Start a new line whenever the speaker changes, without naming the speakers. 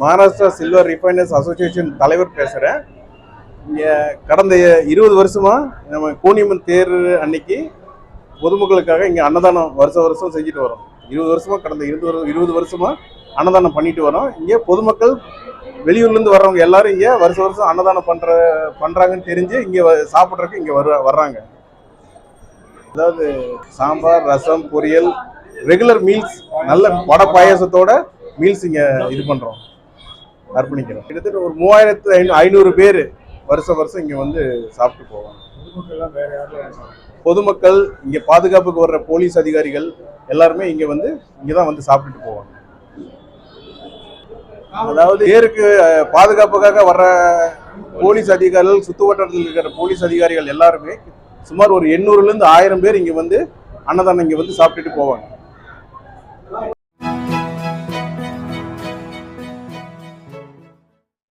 Maharashtra silver ரிஃபைனர்ஸ் association தலைவர் பேசுகிறேன். இங்கே கடந்த 20 வருஷமாக நம்ம கோணியம்மன் தேர் அன்னைக்கு பொதுமக்களுக்காக இங்கே அன்னதானம் வருஷம் செஞ்சுட்டு வரோம். 20 வருஷமாக கடந்த 20 வருஷமாக அன்னதானம் பண்ணிட்டு வரோம். இங்கே பொதுமக்கள் வெளியூர்லேருந்து வர்றவங்க எல்லாரும் இங்கே வருஷம் அன்னதானம் பண்ணுறாங்கன்னு தெரிஞ்சு இங்கே சாப்பிட்றதுக்கு இங்கே வர்றாங்க. அதாவது சாம்பார், ரசம், பொரியல், ரெகுலர் மீல்ஸ், நல்ல வடை பாயாசத்தோட மீல்ஸ் இங்கே இது பண்ணுறோம், அர்ப்பணிக்கிறோம். கிட்டத்தட்ட ஒரு 3500 பேர் வருஷம் இங்கே வந்து சாப்பிட்டு போவாங்க. பொதுமக்கள் இங்கே பாதுகாப்புக்கு வர்ற போலீஸ் அதிகாரிகள் எல்லாருமே இங்கே தான் வந்து சாப்பிட்டுட்டு போவாங்க. அதாவது தேருக்கு பாதுகாப்புக்காக வர்ற போலீஸ் அதிகாரிகள், சுற்று வட்டாரத்தில் இருக்கிற போலீஸ் அதிகாரிகள் எல்லாருமே சுமார் ஒரு 800லேருந்து 1000 பேர் இங்கே வந்து அன்னதானம் இங்கே வந்து சாப்பிட்டுட்டு போவாங்க.